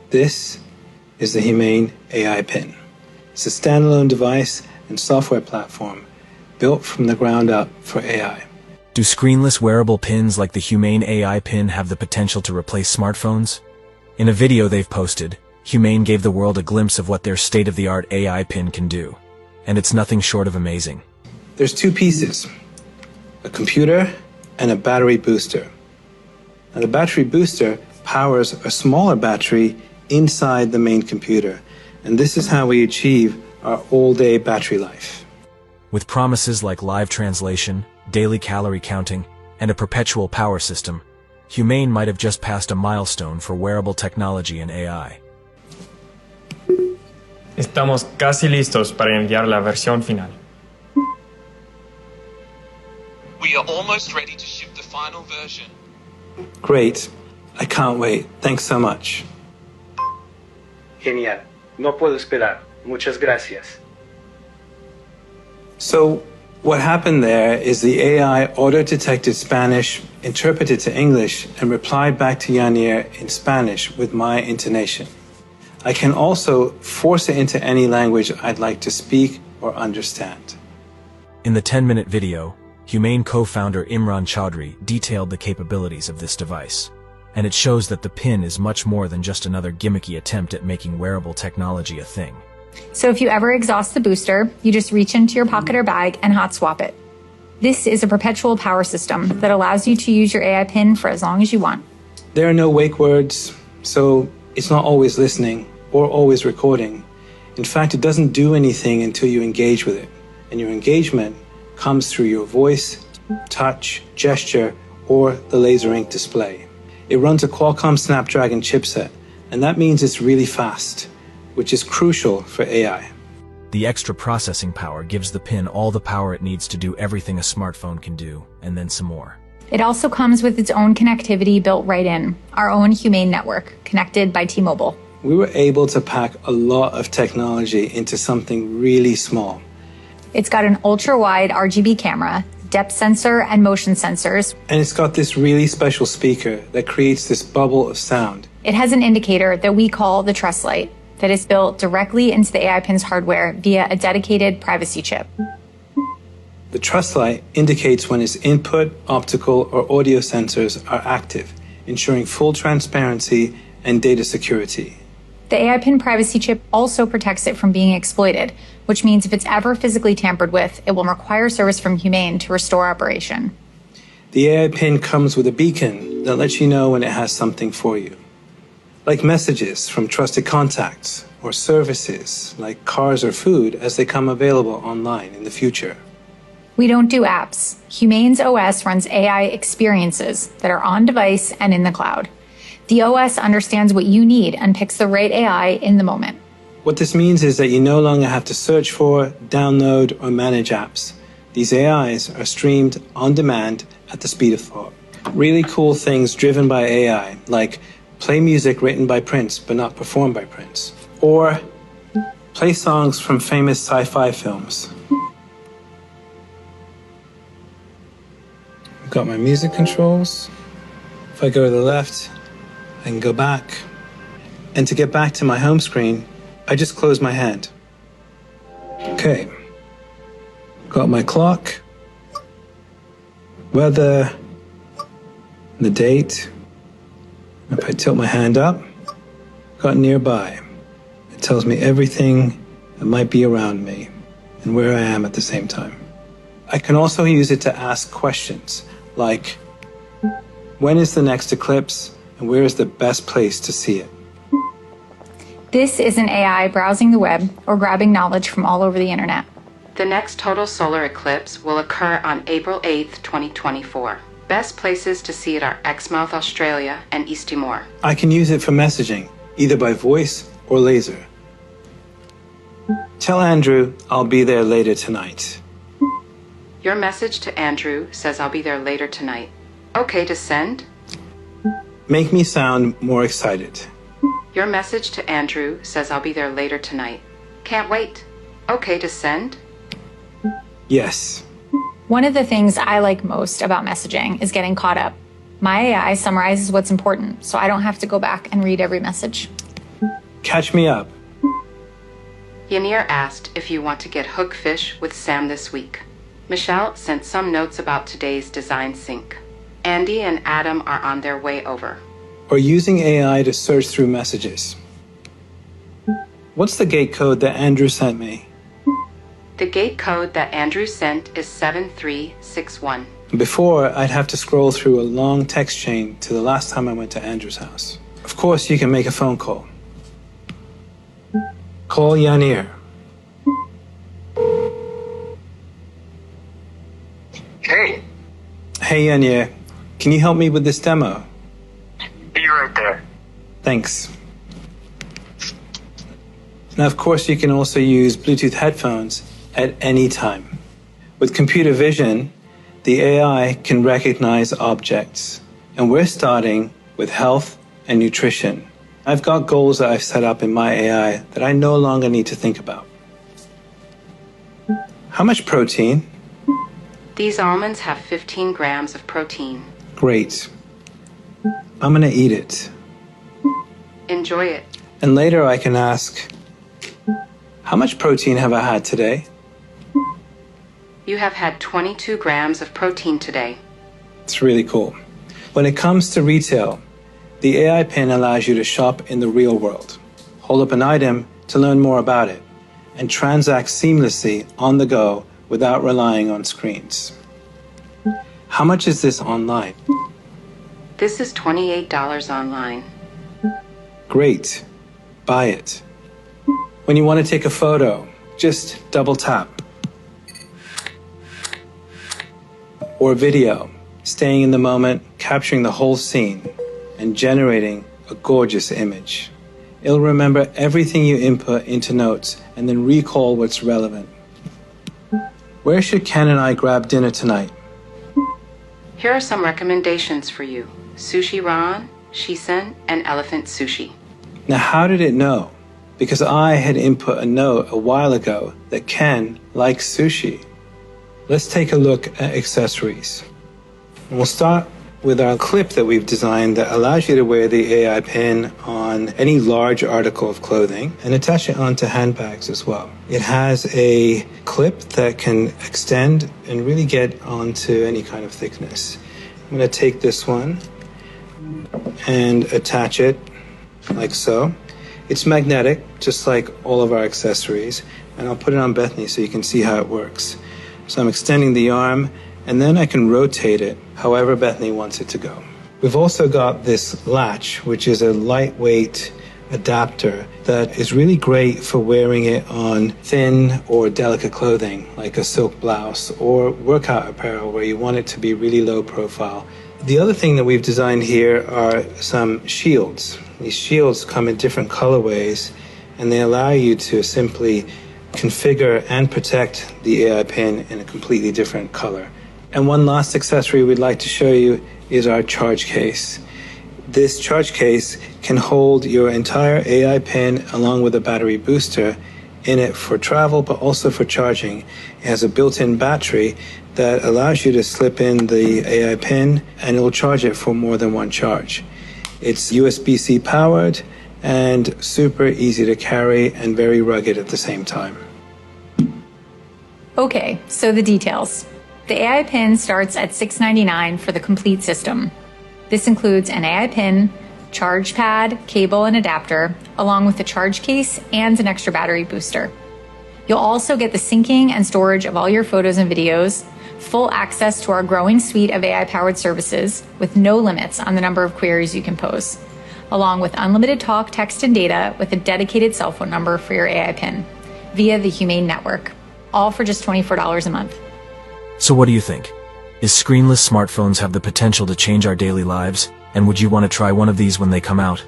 This is the Humane AI Pin. It's a standalone device and software platform built from the ground up for AI. Do screenless wearable pins like the Humane AI Pin have the potential to replace smartphones? In a video they've posted, Humane gave the world a glimpse of what their state-of-the-art AI Pin can do. And it's nothing short of amazing. There's two pieces, a computer and a battery booster. Now the battery booster powers a smaller battery inside the main computer, and this is how we achieve our all-day battery life. With promises like live translation, daily calorie counting, and a perpetual power system, Humane might have just passed a milestone for wearable technology and AI. Estamos casi listos para enviar la versión final. We are almost ready to ship the final version. Great. I can't wait. Thanks so much. Genial. No puedo esperar. Muchas gracias. So, what happened there is the AI auto-detected Spanish, interpreted to English, and replied back to Yanir in Spanish with my intonation. I can also force it into any language I'd like to speak or understand. In the 10-minute video, Humane co-founder Imran Chaudhry detailed the capabilities of this device. And it shows that the pin is much more than just another gimmicky attempt at making wearable technology a thing. So if you ever exhaust the booster, you just reach into your pocket or bag and hot swap it. This is a perpetual power system that allows you to use your AI pin for as long as you want. There are no wake words, so it's not always listening or always recording. In fact, it doesn't do anything until you engage with it. And your engagement comes through your voice, touch, gesture, or the laser ink display. It runs a Qualcomm Snapdragon chipset, and that means it's really fast, which is crucial for AI. The extra processing power gives the pin all the power it needs to do everything a smartphone can do, and then some more. It also comes with its own connectivity built right in, our own Humane network, connected by T-Mobile. We were able to pack a lot of technology into something really small. It's got an ultra-wide RGB camera, depth sensor, and motion sensors. And it's got this really special speaker that creates this bubble of sound. It has an indicator that we call the Trust Light that is built directly into the AI Pin's hardware via a dedicated privacy chip. The Trust Light indicates when its input, optical, or audio sensors are active, ensuring full transparency and data security. The AI Pin privacy chip also protects it from being exploited, which means if it's ever physically tampered with, it will require service from Humane to restore operation. The AI Pin comes with a beacon that lets you know when it has something for you, like messages from trusted contacts or services like cars or food as they come available online in the future. We don't do apps. Humane's OS runs AI experiences that are on device and in the cloud. The OS understands what you need and picks the right AI in the moment. What this means is that you no longer have to search for, download, or manage apps. These AIs are streamed on demand at the speed of thought. Really cool things driven by AI, like play music written by Prince but not performed by Prince, or play songs from famous sci-fi films. I've got my music controls. If I go to the left, I can go back. And to get back to my home screen, I just close my hand. Okay. Got my clock, weather, the date. If I tilt my hand up, got nearby. It tells me everything that might be around me and where I am at the same time. I can also use it to ask questions like, when is the next eclipse and where is the best place to see it? This isn't AI browsing the web or grabbing knowledge from all over the internet. The next total solar eclipse will occur on April 8th, 2024. Best places to see it are Exmouth, Australia, and East Timor. I can use it for messaging, either by voice or laser. Tell Andrew I'll be there later tonight. Your message to Andrew says I'll be there later tonight. Okay to send? Make me sound more excited. Your message to Andrew says I'll be there later tonight. Can't wait. Okay to send? Yes. One of the things I like most about messaging is getting caught up. My AI summarizes what's important, so I don't have to go back and read every message. Catch me up. Yanir asked if you want to get hook fish with Sam this week. Michelle sent some notes about today's design sync. Andy and Adam are on their way over. Or using AI to search through messages. What's the gate code that Andrew sent me? The gate code that Andrew sent is 7361. Before, I'd have to scroll through a long text chain to the last time I went to Andrew's house. Of course, you can make a phone call. Call Yanir. Hey. Hey, Yanir. Can you help me with this demo? Be right there. Thanks. Now, of course, you can also use Bluetooth headphones at any time. With computer vision, the AI can recognize objects, and we're starting with health and nutrition. I've got goals that I've set up in my AI that I no longer need to think about. How much protein? These almonds have 15 grams of protein. Great. I'm gonna eat it. Enjoy it. And later I can ask, how much protein have I had today? You have had 22 grams of protein today. It's really cool. When it comes to retail, the AI Pin allows you to shop in the real world, hold up an item to learn more about it, and transact seamlessly on the go without relying on screens. How much is this online? This is $28 online. Great. Buy it. When you want to take a photo, just double tap. Or video, staying in the moment, capturing the whole scene, and generating a gorgeous image. It'll remember everything you input into notes and then recall what's relevant. Where should Ken and I grab dinner tonight? Here are some recommendations for you. Sushi Ron, Shisen, and Elephant Sushi. Now, how did it know? Because I had input a note a while ago that Ken likes sushi. Let's take a look at accessories. We'll start with our clip that we've designed that allows you to wear the AI Pin on any large article of clothing and attach it onto handbags as well. It has a clip that can extend and really get onto any kind of thickness. I'm going to take this one and attach it like so. It's magnetic, just like all of our accessories, and I'll put it on Bethany so you can see how it works. So I'm extending the arm, and then I can rotate it however Bethany wants it to go. We've also got this latch, which is a lightweight adapter that is really great for wearing it on thin or delicate clothing, like a silk blouse or workout apparel where you want it to be really low profile. The other thing that we've designed here are some shields. These shields come in different colorways, and they allow you to simply configure and protect the AI Pin in a completely different color. And one last accessory we'd like to show you is our charge case. This charge case can hold your entire AI Pin along with a battery booster in it for travel, but also for charging. It has a built-in battery that allows you to slip in the AI Pin and it'll charge it for more than one charge. It's USB-C powered and super easy to carry and very rugged at the same time. Okay, so the details. The AI Pin starts at $699 for the complete system. This includes an AI Pin, charge pad, cable, and adapter, along with a charge case and an extra battery booster. You'll also get the syncing and storage of all your photos and videos, full access to our growing suite of AI-powered services with no limits on the number of queries you can pose, along with unlimited talk, text, and data with a dedicated cell phone number for your AI Pin via the Humane network, all for just $24 a month. So what do you think? Is screenless smartphones have the potential to change our daily lives? And would you want to try one of these when they come out?